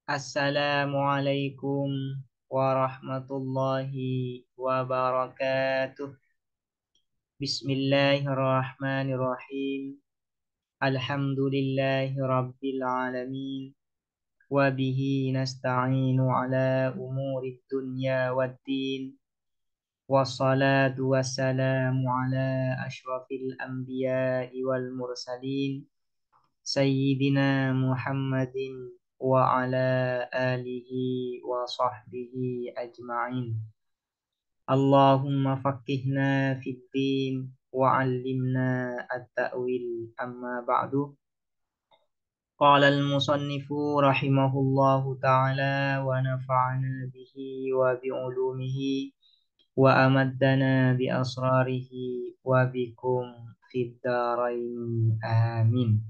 Assalamualaikum warahmatullahi wabarakatuh. Bismillahirrahmanirrahim. Alhamdulillahi rabbil alamin. Wabihi nasta'inu ala umuri dunya waddin. Wassalatu wassalamu ala ashrafil anbiya'i wal mursalin. Sayyidina Muhammadin wa ala alihi wa sahbihi ajma'in. Allahumma faqihna fid din wa 'allimna at-ta'wil amma ba'du. Qala al-musannifu rahimahullahu ta'ala wa nafa'ana bihi wa bi'ulumihi wa amaddana bi asrarihi wa bikum fid darain amin.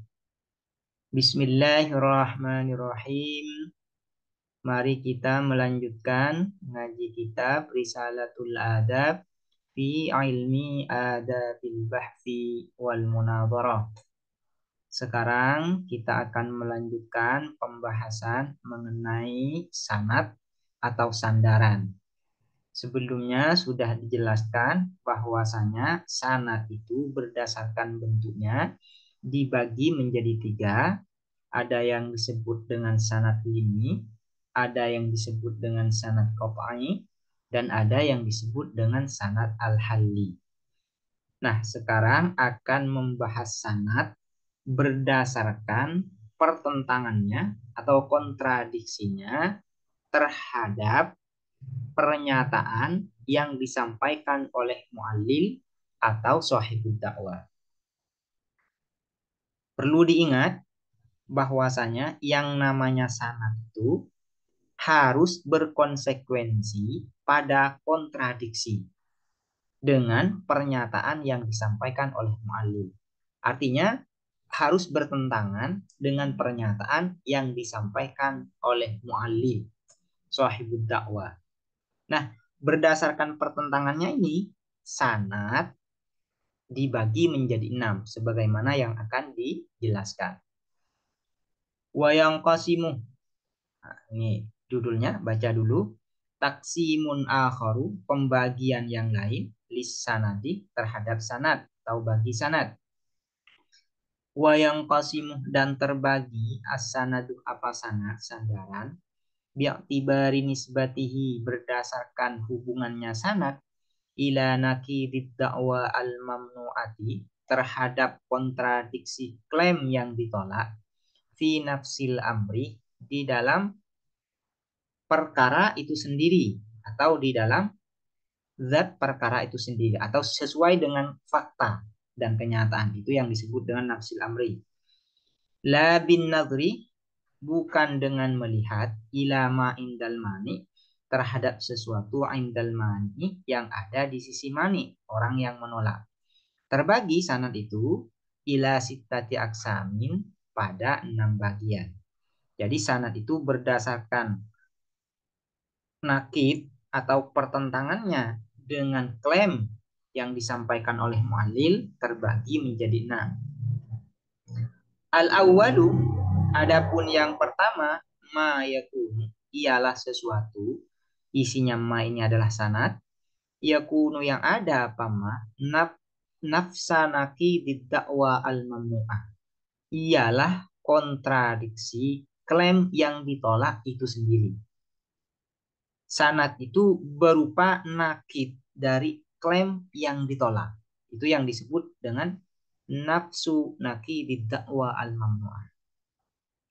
Bismillahirrahmanirrahim. Mari kita melanjutkan ngaji kitab Risalatul Adab fi ilmi adabil bahfi wal munadharah. Sekarang kita akan melanjutkan pembahasan mengenai sanad atau sandaran. Sebelumnya sudah dijelaskan bahwasanya sanad itu berdasarkan bentuknya dibagi menjadi tiga. Ada yang disebut dengan sanad lini, ada yang disebut dengan sanad qat'i, dan ada yang disebut dengan sanad al-halli. Nah, sekarang akan membahas sanad berdasarkan pertentangannya atau kontradiksinya terhadap pernyataan yang disampaikan oleh muallil atau sahibud dakwah. Perlu diingat bahwasanya yang namanya sanad itu harus berkonsekuensi pada kontradiksi dengan pernyataan yang disampaikan oleh muallil. Artinya harus bertentangan dengan pernyataan yang disampaikan oleh muallil, sahibud dakwah. Nah, berdasarkan pertentangannya ini, sanad dibagi menjadi 6 sebagaimana yang akan dijelaskan. Wayang qasimu. Nah, ini judulnya, baca dulu. Taksimun akharu, pembagian yang lain, lis sanadi, terhadap sanad atau bagi sanad. Wayang qasimu, dan terbagi as-sanadu, apa sanad, sandaran, bi'tibari nisbatihi, berdasarkan hubungannya sanad, ila nakidid da'wa al-mamnu'ati, terhadap kontradiksi klaim yang ditolak, fi nafsil amri, di dalam perkara itu sendiri atau di dalam zat perkara itu sendiri atau sesuai dengan fakta dan kenyataan, itu yang disebut dengan nafsil amri. La bin nadri, bukan dengan melihat, ilama indal mani, terhadap sesuatu indal mani, yang ada di sisi mani, orang yang menolak. Terbagi sanad itu ila sittati aksamin, pada 6 bagian. Jadi sanad itu berdasarkan nakid atau pertentangannya dengan klaim yang disampaikan oleh muallil terbagi menjadi 6. Al-awwalu, adapun yang pertama, ma yakunu, ialah sesuatu, isinya ma ini adalah sanad, yakunu yang ada apa ma, nafsanaki diddakwa al-mamnu'ah, ialah kontradiksi klaim yang ditolak itu sendiri. Sanad itu berupa nakid dari klaim yang ditolak. Itu yang disebut dengan nafsu nakidid da'wa al-mamnu'ah.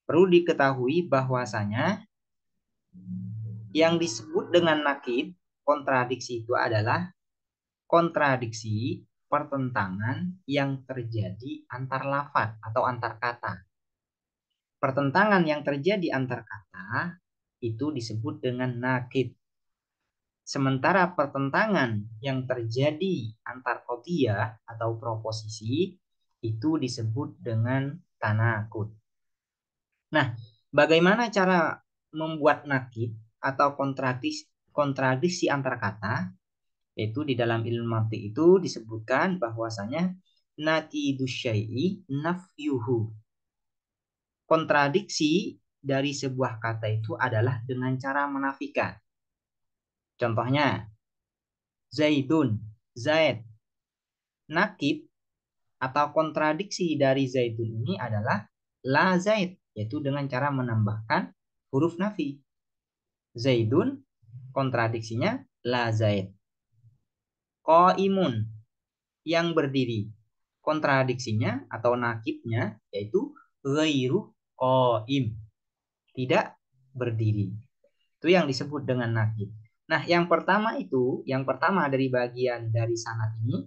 Perlu diketahui bahwasanya yang disebut dengan nakid, kontradiksi, itu adalah kontradiksi pertentangan yang terjadi antar lafaz atau antar kata. Pertentangan yang terjadi antar kata itu disebut dengan nakid. Sementara pertentangan yang terjadi antar qadhiyah atau proposisi itu disebut dengan tanakud. Nah, bagaimana cara membuat nakid atau kontradiksi antar kata? Yaitu di dalam ilmu mantik itu disebutkan bahwasanya nakidus syai'i nafyuhu. Kontradiksi dari sebuah kata itu adalah dengan cara menafikan. Contohnya, Zaidun, Zaid. Nakib atau kontradiksi dari Zaidun ini adalah la Zaid, yaitu dengan cara menambahkan huruf nafi. Zaidun, kontradiksinya la Zaid. Qaimun, yang berdiri. Kontradiksinya atau nakibnya yaitu ghairu qaim, tidak berdiri. Itu yang disebut dengan nakib. Nah, yang pertama dari bagian dari sanad ini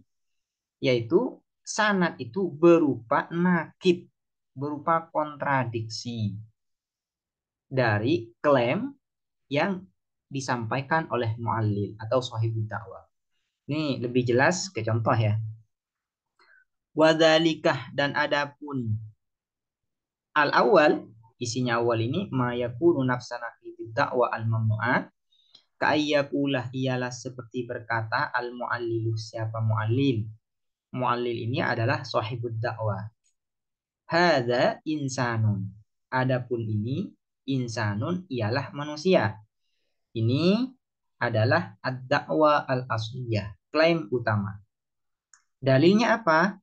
yaitu sanad itu berupa nakib, berupa kontradiksi dari klaim yang disampaikan oleh muallil atau sahibud dakwah. Ini lebih jelas ke contoh ya. Wadzalikah, dan adapun al-awwal, isinya awal ini mayakunu nafsana fi da'wa al-mamnu'at, ka'ayyakulah ialah seperti berkata al-muallilu, siapa muallil. Muallil ini adalah sahibud dakwah. Hadza insanun, adapun ini insanun ialah manusia. Ini adalah ad-da'wa al-asliyah, klaim utama. Dalilnya apa?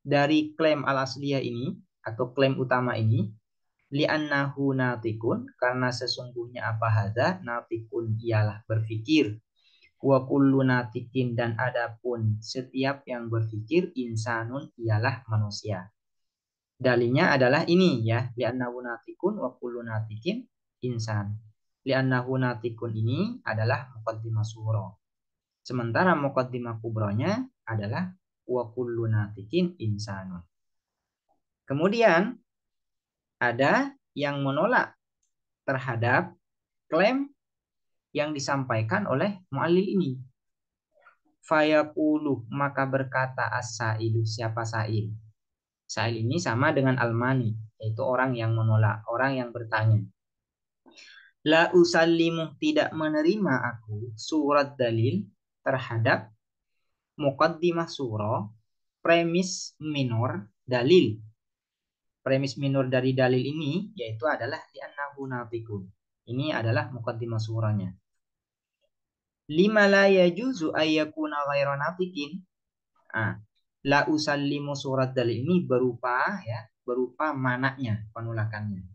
Dari klaim al-asliyah ini atau klaim utama ini, li'annahu natikun, karena sesungguhnya apa hadza, natikun ialah berpikir, wa kullu natikin, dan adapun setiap yang berpikir, insanun ialah manusia. Dalilnya adalah ini ya, li'annahu natikun wa kullu natikin insan. Li'annahu natikun ini adalah muqaddimah surah. Sementara muqaddimah kubronya adalah wa kullu natikin insanun. Kemudian ada yang menolak terhadap klaim yang disampaikan oleh muallil ini. Fayaqulu, maka berkata as-sailu, siapa sa'il. Sa'il ini sama dengan al-mani, yaitu orang yang menolak, orang yang bertanya. La usallimu, tidak menerima aku surat dalil terhadap muqaddimah surah, premis minor dalil. Premis minor dari dalil ini yaitu adalah li'annahu natikun. Ini adalah muqaddimah surahnya. Lima la yajuzu ayyakuna ghairu natikin. La usallimu, surat dalil ini berupa manaknya, penolakannya.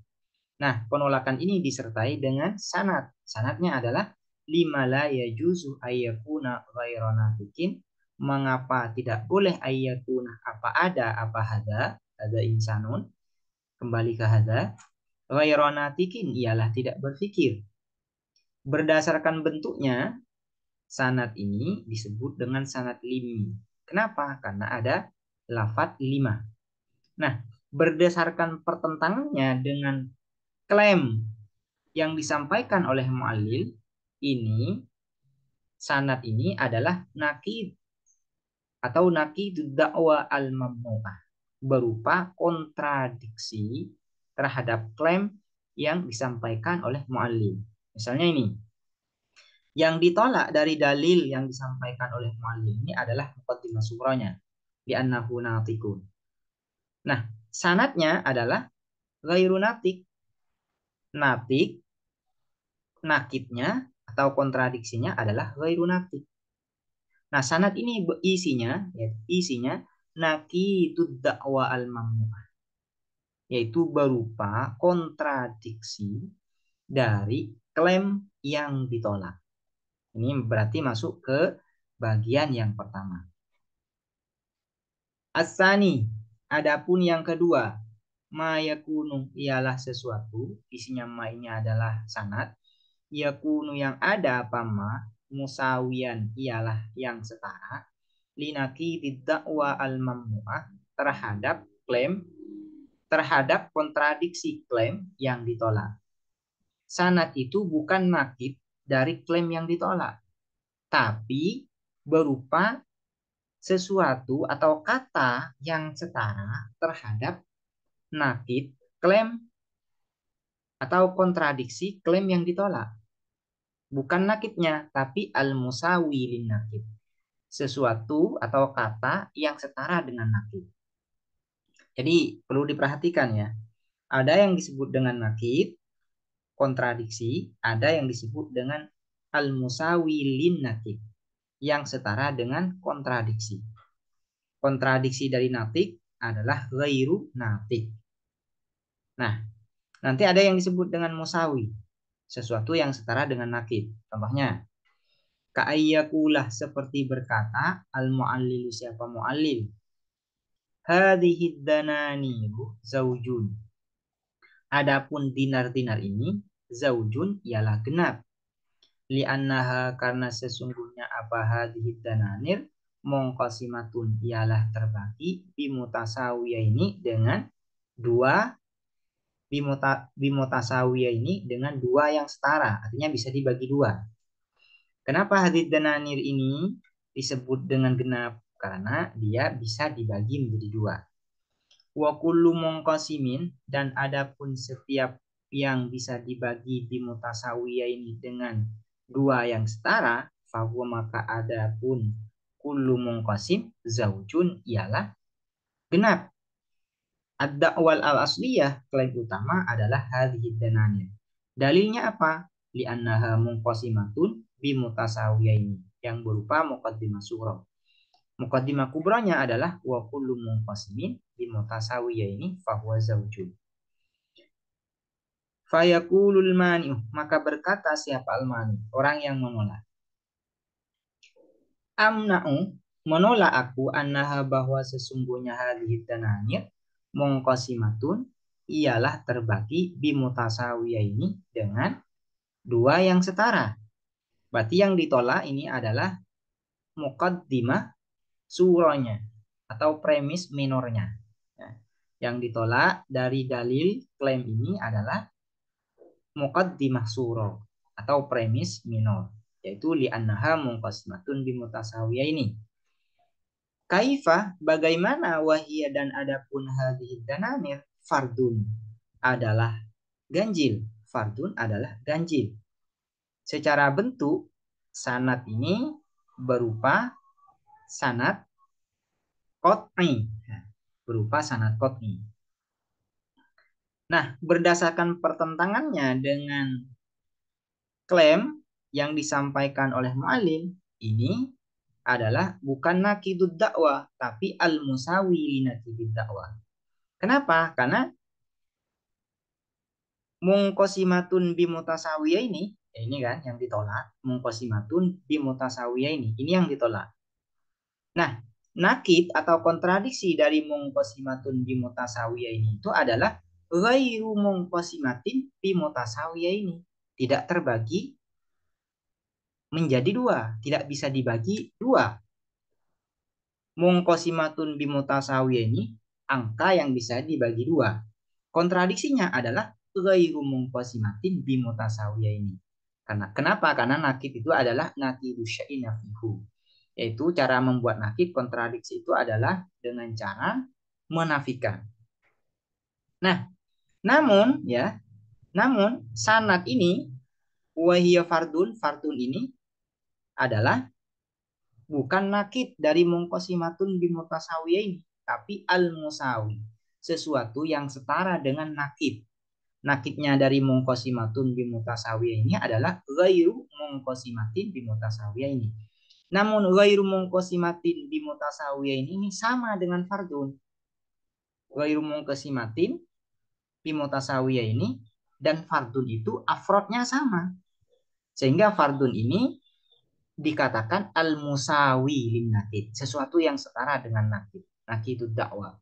Nah, penolakan ini disertai dengan sanad. Sanadnya adalah lima la yajuzu ayyakuna ghairu natikin. Mengapa tidak boleh ayyakuna, apa hadza insanun, kembali ke hadza, ghairu natikin ialah tidak berpikir. Berdasarkan bentuknya, sanad ini disebut dengan sanad limi. Kenapa? Karena ada lafadz lima. Nah, berdasarkan pertentangannya dengan klaim yang disampaikan oleh muallil, ini sanad ini adalah nakid atau nakidud da'wa al-mamnu'ah, berupa kontradiksi terhadap klaim yang disampaikan oleh muallil. Misalnya ini, yang ditolak dari dalil yang disampaikan oleh muallil ini adalah muqaddimah surahnya, li'annahu natikun. Nah, sanadnya adalah ghairu natik. Natik, nakibnya atau kontradiksinya adalah ghairu natik. Nah, sanad ini isinya nakidud da'wa al-mamnu'ah, yaitu berupa kontradiksi dari klaim yang ditolak. Ini berarti masuk ke bagian yang pertama. As-sani, adapun yang kedua, ma yakunu ialah sesuatu, isinya ma ini adalah sanad, yakunu yang ada apa ma, musawiyan ialah yang setara, linaki didakwa al-mamnu'ah, terhadap kontradiksi klaim yang ditolak. Sanad itu bukan nakid dari klaim yang ditolak, tapi berupa sesuatu atau kata yang setara terhadap nakid klaim atau kontradiksi klaim yang ditolak. Bukan nakidnya, tapi al-musawi lin nakid. Sesuatu atau kata yang setara dengan nakid. Jadi perlu diperhatikan ya. Ada yang disebut dengan nakid, kontradiksi, ada yang disebut dengan al-musawi lin nakid, yang setara dengan kontradiksi. Kontradiksi dari natik adalah ghairu natik. Nah, nanti ada yang disebut dengan musawi, sesuatu yang setara dengan nakid. Contohnya, ka'ayyakulah seperti berkata al-mu'allilu siapa mu'allil. Hadhihi dananiru zaujun. Adapun dinar-dinar ini zaujun ialah genap. Li'annaha karena sesungguhnya apa hadhihi dananir mongkosimatun ialah terbagi bimutasawiya ini dengan dua bimutasawiya ini dengan dua yang setara, artinya bisa dibagi dua. Kenapa hadith dananir ini disebut dengan genap? Karena dia bisa dibagi menjadi dua. Wa kullu mongkosimin, dan adapun setiap yang bisa dibagi bimutasawiya ini dengan dua yang setara, fahuwa maka adapun kullu mongkosim zaujun ialah genap. Ad-da'wal al-asliyah, klaim utama adalah hadhihi dananir. Dalilnya apa? Li'annaha munqasimatun bimutasawiyaini, yang berupa muqaddimah surah. Muqaddimah kubranya adalah wa kullu munqasimin bimutasawiyaini fahuwa zaujun. Fayaqulul mani'u, maka berkata siapa al-mani? Orang yang menolak. Amna'u, menolak aku annaha bahwa sesungguhnya hadhihi dananir mongkosimatun ialah terbagi bimutasawiya ini dengan dua yang setara. Berarti yang ditolak ini adalah muqaddimah surahnya atau premis minornya. Ya. Yang ditolak dari dalil klaim ini adalah muqaddimah surah atau premis minor, yaitu li'annaha munqasimatun bimutasawiya ini. Kaifa, bagaimana wahia dan adapun hadhihi dananir fardun adalah ganjil. Fardun adalah ganjil. Secara bentuk sanad ini berupa sanad qot'i. Berupa sanad qot'i. Nah, berdasarkan pertentangannya dengan klaim yang disampaikan oleh mu'allim, ini adalah bukan nakidud dakwah, tapi al-musawi li nakidud dakwah. Kenapa? Karena mungkosimatun bimutasawiyah ini kan yang ditolak. Mungkosimatun bimutasawiyah ini yang ditolak. Nah, nakid atau kontradiksi dari mungkosimatun bimutasawiyah ini itu adalah ghairu mungkosimatin bimutasawiyah ini. Tidak terbagi menjadi dua. Tidak bisa dibagi dua. Mungkosimatun bimutasawiyah ini angka yang bisa dibagi dua. Kontradiksinya adalah ghairu mungkosimatin bimutasawiyah ini. Kenapa? Karena nakid itu adalah nakidu syai'in nafihu. Yaitu cara membuat nakid kontradiksi itu adalah dengan cara menafikan. Nah, namun sanad ini wahiyya fardun ini adalah bukan nakid dari mungkosimatun bimutasawiyah ini, tapi al-musawi, sesuatu yang setara dengan nakid. Nakidnya dari mungkosimatun bimutasawiyah ini adalah ghairu mungkosimatin bimutasawiyah ini. Namun ghairu mungkosimatin bimutasawiyah ini sama dengan fardun. Ghairu mungkosimatin bimutasawiyah ini dan fardun itu afrodnya sama. Sehingga fardun ini dikatakan al-musawi lin nakid, sesuatu yang setara dengan nakid. Nakidud dakwah.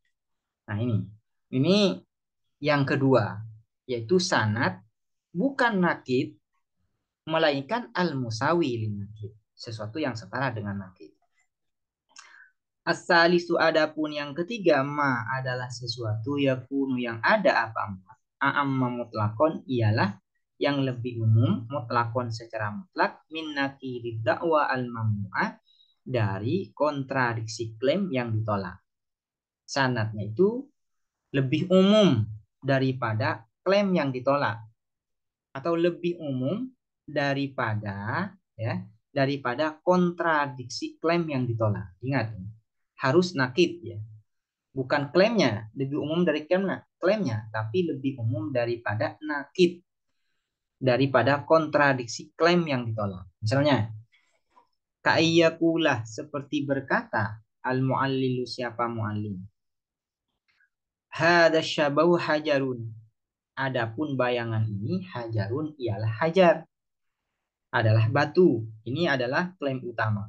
Nah, ini yang kedua, yaitu sanad bukan nakid melainkan al-musawi lin nakid, sesuatu yang setara dengan nakid. As-salisu adapun yang ketiga ma adalah sesuatu yakunu yang ada apa amma mutlakon ialah yang lebih umum mutlakon secara mutlak min nakirid dakwa al-mamnu'ah dari kontradiksi klaim yang ditolak. Sanadnya itu lebih umum daripada klaim yang ditolak atau lebih umum daripada kontradiksi klaim yang ditolak. Ingat, harus nakid ya. Bukan klaimnya, lebih umum dari klaimnya, tapi lebih umum daripada nakid, daripada kontradiksi klaim yang ditolak. Misalnya, ka'iyyakulah seperti berkata al-mu'allilu siapa mu'allim. Hada syabau hajarun. Adapun bayangan ini hajarun ialah hajar. Adalah batu. Ini adalah klaim utama.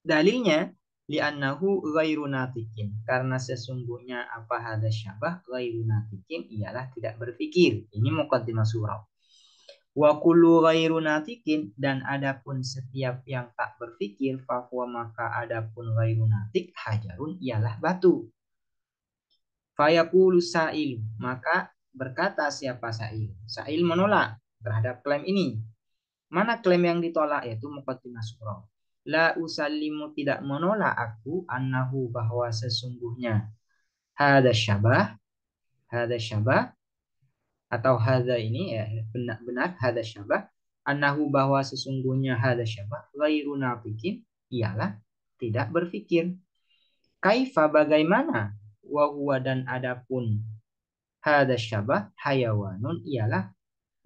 Dalilnya li'annahu ghairu natikin. Karena sesungguhnya apa hada syabah ghairu natikin ialah tidak berpikir. Ini muqaddimah surah. Wa kullu ghairu natikin, dan adapun setiap yang tak berpikir, fahuwa maka adapun ghairu natik hajarun ialah batu. Fayaqulu sa'il, maka berkata siapa sa'il? Sa'il menolak terhadap klaim ini. Mana klaim yang ditolak? Yaitu muqaddimah surah. La usallimu, tidak menolak aku, annahu bahwa sesungguhnya hada syabah atau hada ini ya benar hada syabah, annahu bahwa sesungguhnya hada syabah ghairu nafikin ialah tidak berpikir. Kaifa bagaimana, wa huwa dan adapun hada syabah hayawanun ialah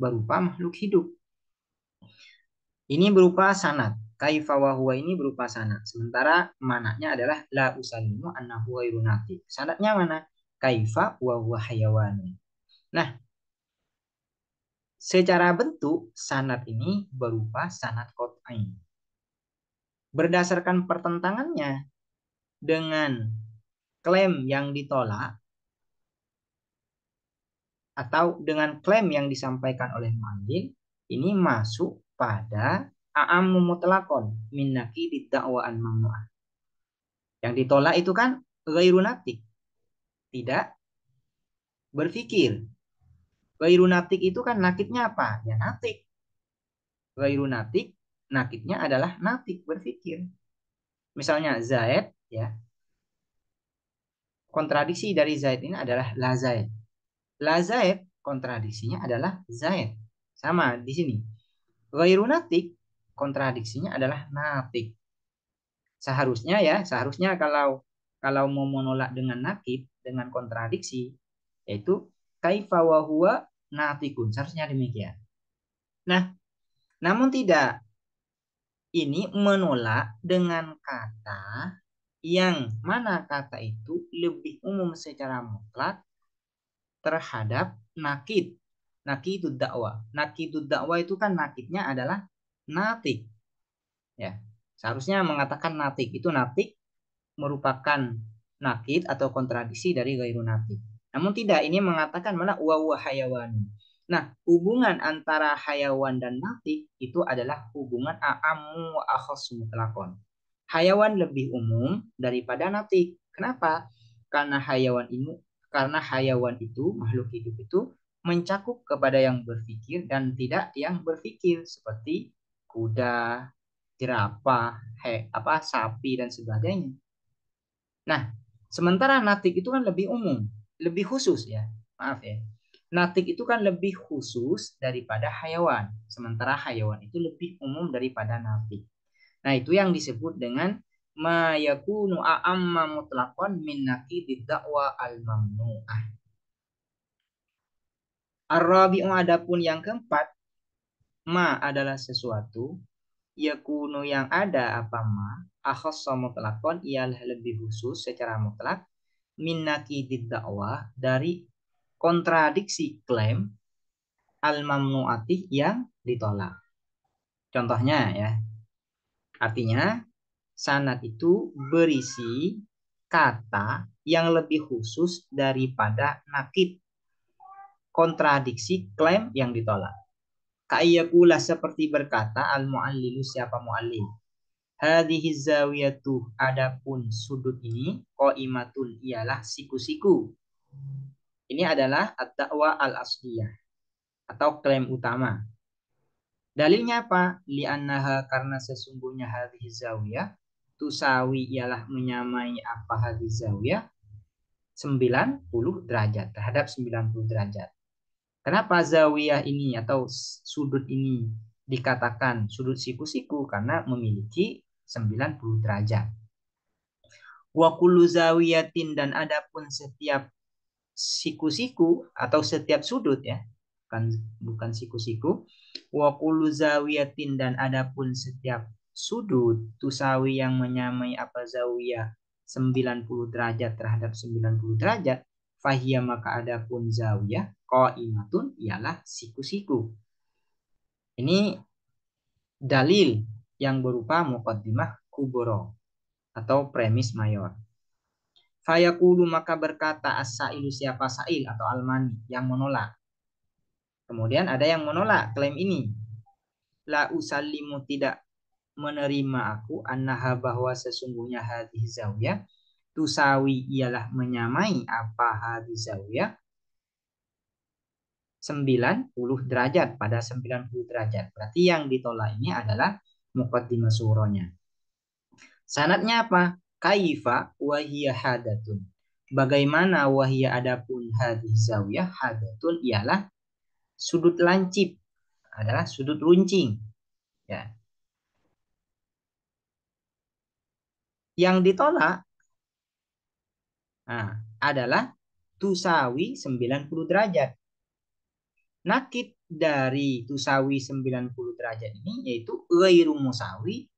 berupa makhluk hidup. Ini berupa sanad. Kaifa wa huwa ini berupa sanad. Sementara mananya adalah la usallimu annahu ghairu nafiq. Sanadnya mana? Kaifa wa huwa hayawanun. Nah, secara bentuk, sanad ini berupa sanad qot'i. Berdasarkan pertentangannya dengan klaim yang ditolak atau dengan klaim yang disampaikan oleh mu'allil, ini masuk pada a'ammu mutlaqon min naqidi dakwaan mamnu'ah. Yang ditolak itu kan ghairu natik, tidak berpikir. Ghairu natik itu kan nakitnya apa? Ya natik. Ghairu natik, nakitnya adalah natik, berpikir. Misalnya Zaid, ya. Kontradiksi dari Zaid ini adalah la Zaid. La Zaid kontradiksinya adalah Zaid. Sama di sini. Ghairu natik kontradiksinya adalah natik. Seharusnya kalau mau menolak dengan nakid, dengan kontradiksi, yaitu kaifa wa huwa natikun. Seharusnya demikian. Nah, namun tidak. Ini menolak dengan kata yang mana kata itu lebih umum secara mutlak terhadap nakid. Nakidud dakwah. Nakidud dakwah itu kan nakidnya adalah natik. Ya. Seharusnya mengatakan natik. Itu natik merupakan nakid atau kontradiksi dari ghairu natik. Namun tidak, ini mengatakan mana wa hayawan. Nah, hubungan antara hayawan dan natik itu adalah hubungan a'ammu wa akhassu mutlaqon. Hayawan lebih umum daripada natik. Kenapa? Karena hayawan itu, makhluk hidup itu mencakup kepada yang berpikir dan tidak yang berpikir seperti kuda, jerapah, sapi dan sebagainya. Nah, sementara natik itu kan lebih umum, lebih khusus ya. Maaf ya. Natik itu kan lebih khusus daripada hayawan. Sementara hayawan itu lebih umum daripada natik. Nah, itu yang disebut dengan ma yakunu a'amma mutlaqan min naqidid da'wa al-mamnu'ah. Ar-rabi'u, adapun yang keempat, ma adalah sesuatu, yakunu yang ada apa ma, akhassa mutlaqan ialah lebih khusus secara mutlak min naqidid dakwah dari kontradiksi klaim al-mamnu'ati yang ditolak. Contohnya ya. Artinya sanad itu berisi kata yang lebih khusus daripada nakid, kontradiksi klaim yang ditolak. Ka'iyyakulah seperti berkata al-mu'allilu siapa mu'allim. Hadhihi zawiyatu, adapun sudut ini, qaimatun ialah siku-siku. Ini adalah ad-da'wa al-asliyah atau klaim utama. Dalilnya apa? Li'annaha, karena sesungguhnya hadhihi zawiyah tusawi ialah menyamai apa hadhihi zawiyah 90 derajat, terhadap 90 derajat. Kenapa zawiyah ini atau sudut ini dikatakan sudut siku-siku? Karena memiliki 90 derajat. Wa kullu zawiyatin, dan adapun setiap siku-siku atau setiap sudut ya. Bukan siku-siku. Wa kullu zawiyatin, dan adapun setiap sudut tusawi yang menyamai apa zawiyah 90 derajat terhadap 90 derajat, fahiyah maka adapun zawiyah qaimatun ialah siku-siku. Ini dalil yang berupa muqaddimah kubro atau premis mayor. Fayaqulu maka berkata as-sailu, siapa sail atau almani yang menolak. Kemudian ada yang menolak klaim ini. La usallimu, tidak menerima aku, annaha bahwa sesungguhnya hadis zawiyah tusawi ialah menyamai apa hadis zawiyah 90 derajat pada 90 derajat. Berarti yang ditolak ini adalah muqaddimah surahnya. Sanadnya apa? Kaifa wahiyya hadatun. Bagaimana wahiyya adapun hadis zawiyah hadatun ialah sudut lancip, adalah sudut runcing. Ya. Yang ditolak adalah tusawi 90 derajat. Nakid dari tusawi 90 derajat ini yaitu ghairu musawi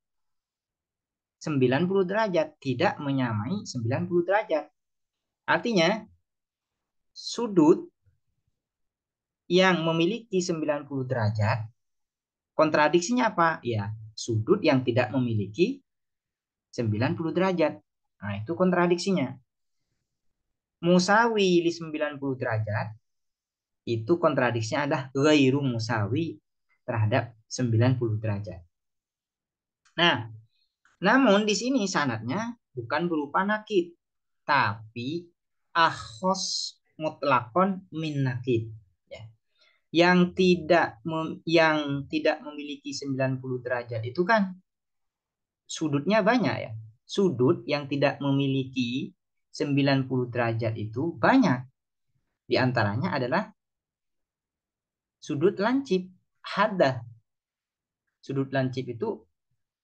90 derajat, tidak menyamai 90 derajat. Artinya sudut yang memiliki 90 derajat kontradiksinya apa? Ya, sudut yang tidak memiliki 90 derajat. Nah, itu kontradiksinya. Musawi di 90 derajat itu kontradiksinya adalah ghairu musawi terhadap 90 derajat. Nah, namun di sini sanadnya bukan berupa nakid, tapi akhos mutlakon min nakid. Ya. Yang tidak memiliki 90 derajat itu kan sudutnya banyak ya. Sudut yang tidak memiliki 90 derajat itu banyak. Di antaranya adalah sudut lancip, hadah. Sudut lancip itu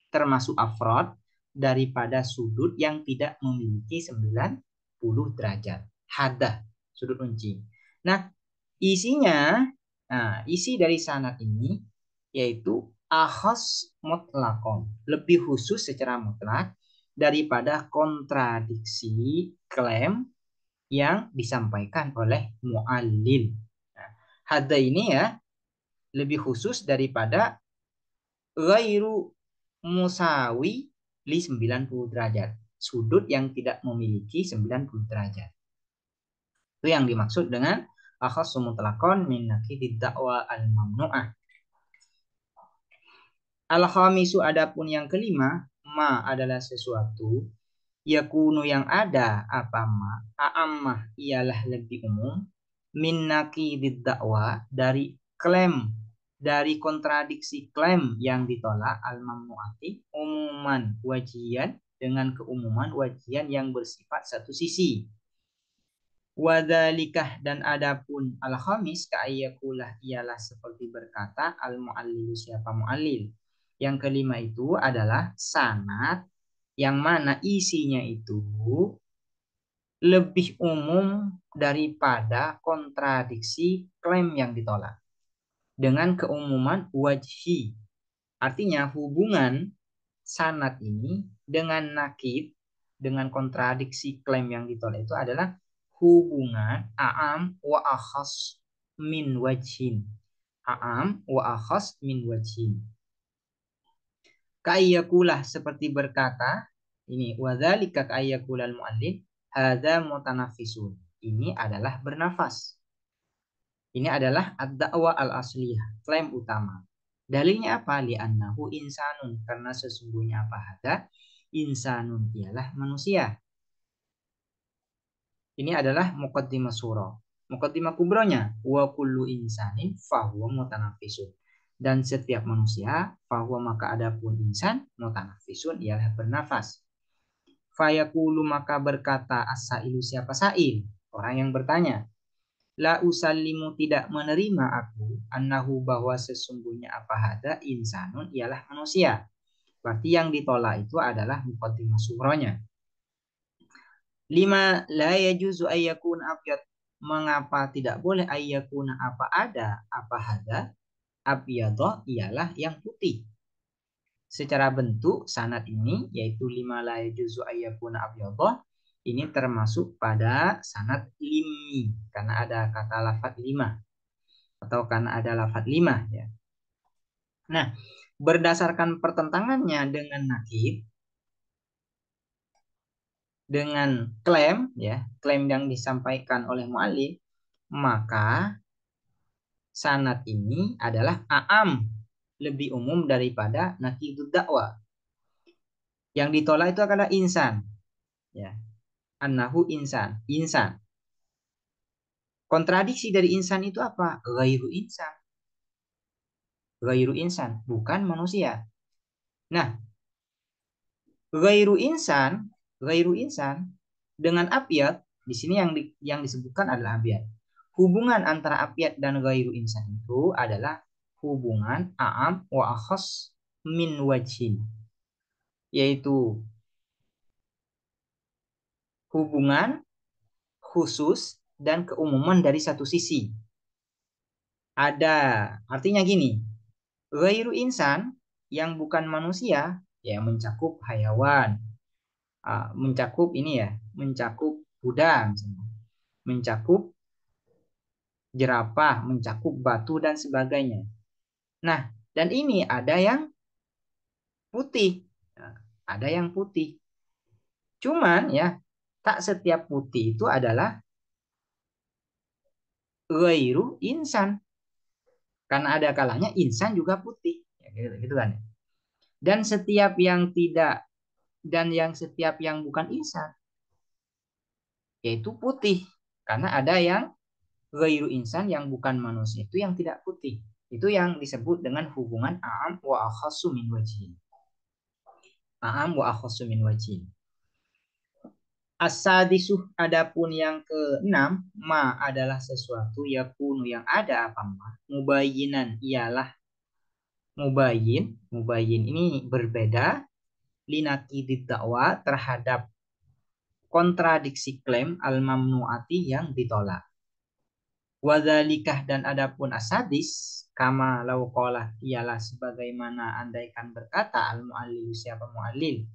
termasuk afrod daripada sudut yang tidak memiliki 90 derajat. Hadah, sudut runcing. Nah, isi dari sanad ini yaitu ahos mutlakon, lebih khusus secara mutlak daripada kontradiksi klaim yang disampaikan oleh mu'allil. Nah, hadah ini ya lebih khusus daripada ghairu musawi li 90 derajat. Sudut yang tidak memiliki 90 derajat. Itu yang dimaksud dengan akhassu mutlaqan min nakidid da'wa al-mamnu'ah. Al-khamisu, adapun yang kelima, ma adalah sesuatu yakunu yang ada apa ma a'ammah ialah lebih umum min nakidid da'wa dari klaim, dari kontradiksi klaim yang ditolak al-mamnu'ati umuman wajian, dengan keumuman wajian yang bersifat satu sisi. Wadzalikah, dan adapun al-khamis ka'ayyakulah ialah seperti berkata al-mu'allil, siapa mu'allil. Yang kelima itu adalah sanad yang mana isinya itu lebih umum daripada kontradiksi klaim yang ditolak dengan keumuman wajhi. Artinya hubungan sanad ini dengan nakid, dengan kontradiksi klaim yang ditolak itu adalah hubungan a'am wa akhas min wajhin. A'am wa akhas min wajhin. Ka'ayyakulah seperti berkata, ini wadzalika ka'ayyakulal mu'allif hadza mutanafisun. Ini adalah bernafas. Ini adalah ad-da'wa al-asliyah, klaim utama. Dalilnya apa? Li'annahu insanun, karena sesungguhnya apa hadza? Insanun ialah manusia. Ini adalah muqaddimah surah. Muqaddimah kubronya wa kullu insanin fahuwa mutanafisun. Dan setiap manusia fahuwa maka adapun insan mutanafisun ialah bernafas. Fayaqulu maka berkata as-sailu, siapa sail? Orang yang bertanya. La usallimu, tidak menerima aku, annahu bahwa sesungguhnya apa hada insanun ialah manusia. Berarti yang ditolak itu adalah muqaddimah surahnya. Lima la yajuzu ayyakuna abyad. Mengapa tidak boleh ayyakuna apa ada apa hada abyadha ialah yang putih. Secara bentuk sanad ini yaitu lima la yajuzu ayyakuna abyadha ini termasuk pada sanad limi karena ada kata lafadz lima atau karena ada lafadz lima ya. Nah, berdasarkan pertentangannya dengan nakir dengan klaim ya, klaim yang disampaikan oleh mu'allif, maka sanad ini adalah a'am, lebih umum daripada nakidud dakwah. Yang ditolak itu adalah insan ya. Annahu insan, insan. Kontradiksi dari insan itu apa? Ghairu insan. Ghairu insan, bukan manusia. Nah, ghairu insan dengan abyad di sini yang disebutkan adalah abyad. Hubungan antara abyad dan ghairu insan itu adalah hubungan a'am wa akhas min wajhin, yaitu hubungan khusus dan keumuman dari satu sisi. Ada artinya gini, ghairu insan yang bukan manusia ya mencakup hayawan, mencakup ini ya, mencakup kuda misalnya, mencakup jerapah, mencakup batu dan sebagainya. Nah, dan ini ada yang putih. Nah, ada yang putih. Cuman ya, tak setiap putih itu adalah ghairu insan. Karena ada kalanya insan juga putih. Ya, gitu kan. Dan setiap yang tidak setiap yang bukan insan yaitu putih. Karena ada yang ghairu insan yang bukan manusia itu yang tidak putih. Itu yang disebut dengan hubungan a'am wa akhassu min wajhin. A'am wa akhassu min wajhin. As-sadisuh adapun yang keenam, ma adalah sesuatu yakunu yang ada apa ma? Mubayyinan ialah mubayyin. Mubayyin ini berbeda linakidid dakwah terhadap kontradiksi klaim al-mamnuati yang ditolak. Wadzalikah dan adapun asadis kama lauqalah ialah sebagaimana andaikan berkata al-muallil siapa muallil.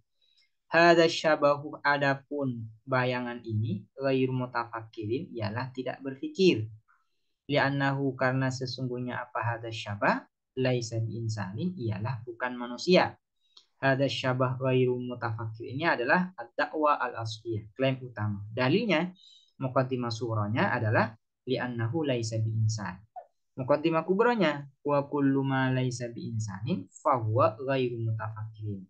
Hadza syabahu adapun bayangan ini ghairu mutafakkirin ialah tidak berfikir. Li'annahu karena sesungguhnya apa hadza syabah laisa insanin ialah bukan manusia. Hadza syabah ghairu mutafakkir ini adalah ad-da'wa al-asliyah, klaim utama. Dalilnya muqaddimah surahnya adalah li'annahu laisa bi insan. Muqaddimah kubranya wa kullu ma laisa bi insanin fa huwa ghairu mutafakkirin.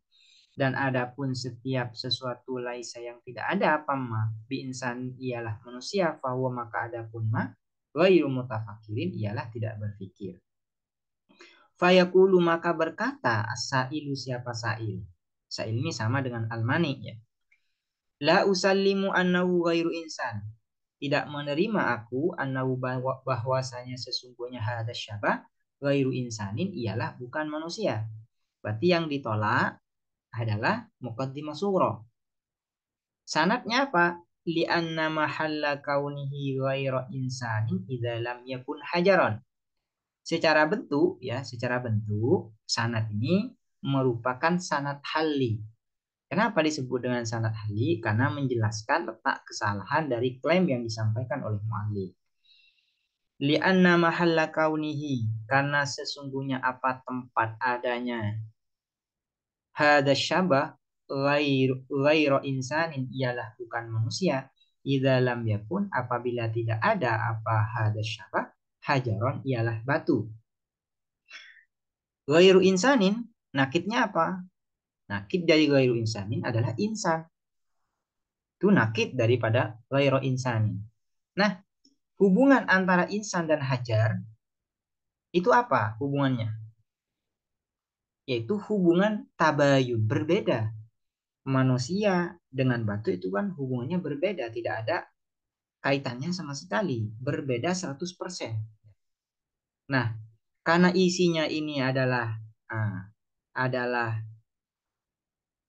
Dan adapun setiap sesuatu laisa yang tidak ada apa ma bi insan ialah manusia fahuwa maka adapun ma ghairu mutafakkirin ialah tidak berpikir. Fayaqulu maka berkata as-sailu siapa sail. Sail ini sama dengan al-mani ya. La usallimu annahu ghairu insan. Tidak menerima aku annahu bahwasanya sesungguhnya hadza syabah ghairu insanin ialah bukan manusia. Berarti yang ditolak adalah muqaddimah surah. Sanadnya apa? Li'anna mahalla kaunihi ghaira insanin idza lam yakun hajaran. Secara bentuk sanad ini merupakan sanad halli. Kenapa disebut dengan sanad halli? Karena menjelaskan letak kesalahan dari klaim yang disampaikan oleh muallif. Li'anna mahalla kaunihi karena sesungguhnya apa tempat adanya hada syabah ghairu insanin ialah bukan manusia. Idza lam yakun apabila tidak ada apa hada syabah hajaron ialah batu. Ghairu insanin nakidnya apa? Nakid dari ghairu insanin adalah insan. Itu nakid daripada ghairu insanin. Nah, hubungan antara insan dan hajar itu apa hubungannya? Yaitu hubungan tabayun, berbeda. Manusia dengan batu itu kan hubungannya berbeda, tidak ada kaitannya sama sekali, berbeda 100%. Nah, karena isinya ini adalah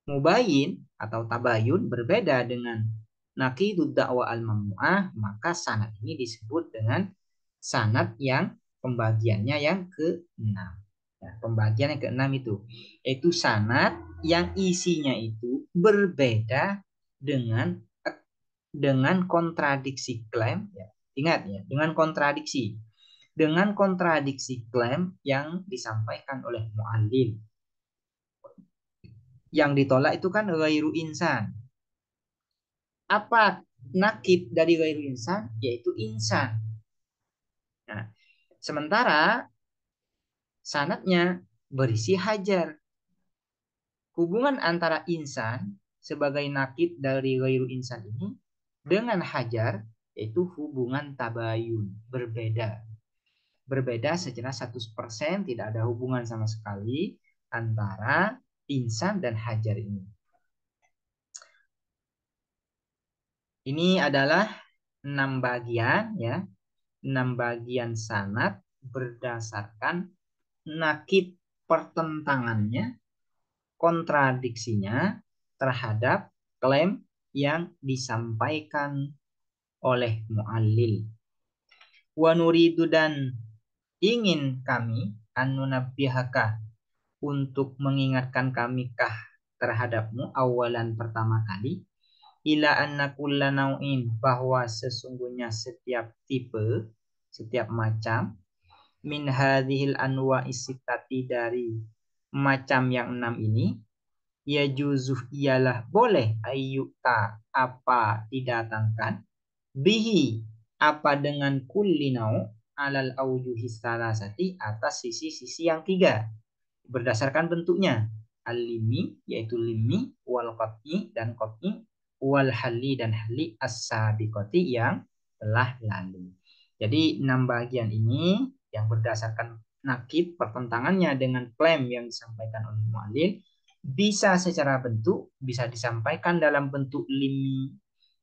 mubayin atau tabayun berbeda dengan naqidud da'wa al-mamnu'ah, maka sanad ini disebut dengan sanad yang pembagiannya yang ke-6. Ya, pembagian yang ke-6 itu sanad yang isinya itu berbeda dengan kontradiksi klaim, ya. Ingat ya, dengan kontradiksi klaim yang disampaikan oleh mu'allil. Yang ditolak itu kan ghairu insan. Apa nakid dari ghairu insan? Yaitu insan. Nah, sementara sanadnya berisi hajar. Hubungan antara insan sebagai nakid dari ghairu insan ini dengan hajar yaitu hubungan tabayun, berbeda. Berbeda secara 100%, tidak ada hubungan sama sekali antara insan dan hajar ini. Ini adalah 6 bagian ya. 6 bagian sanad berdasarkan nakid pertentangannya, kontradiksinya terhadap klaim yang disampaikan oleh mu'allil. Wa nuridu, dan ingin kami anunabbihaka, untuk mengingatkan kami kah terhadapmu, awalan pertama kali, ila anna kulla nau'in, bahwa sesungguhnya setiap tipe, setiap macam, min hadhil anwa'is sittati, dari macam yang 6 ini, ya juzuh, ialah boleh, ayyuta, apa didatangkan, bihi, apa dengan kulli nau', alal aujuhis salasati, atas sisi-sisi yang 3 berdasarkan bentuknya, al-limi yaitu limi, wal qat'i dan qat'i, wal hali dan hali, as-sabiqati yang telah lalu. Jadi 6 bagian ini yang berdasarkan nakid pertentangannya dengan klaim yang disampaikan oleh mu'allil, bisa secara bentuk, bisa disampaikan dalam bentuk limi,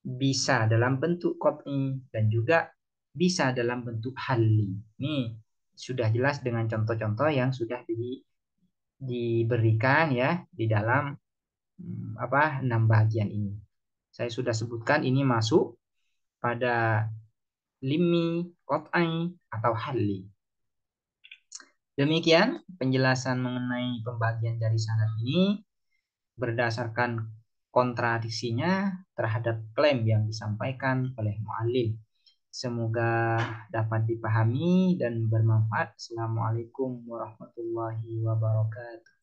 bisa dalam bentuk qat'i, dan juga bisa dalam bentuk hali. Ini sudah jelas dengan contoh-contoh yang sudah diberikan ya di dalam 6 bagian ini. Saya sudah sebutkan ini masuk pada limi, qat'i, atau hali. Demikian penjelasan mengenai pembagian dari sanad ini berdasarkan kontradiksinya terhadap klaim yang disampaikan oleh mu'allil. Semoga dapat dipahami dan bermanfaat. Assalamualaikum warahmatullahi wabarakatuh.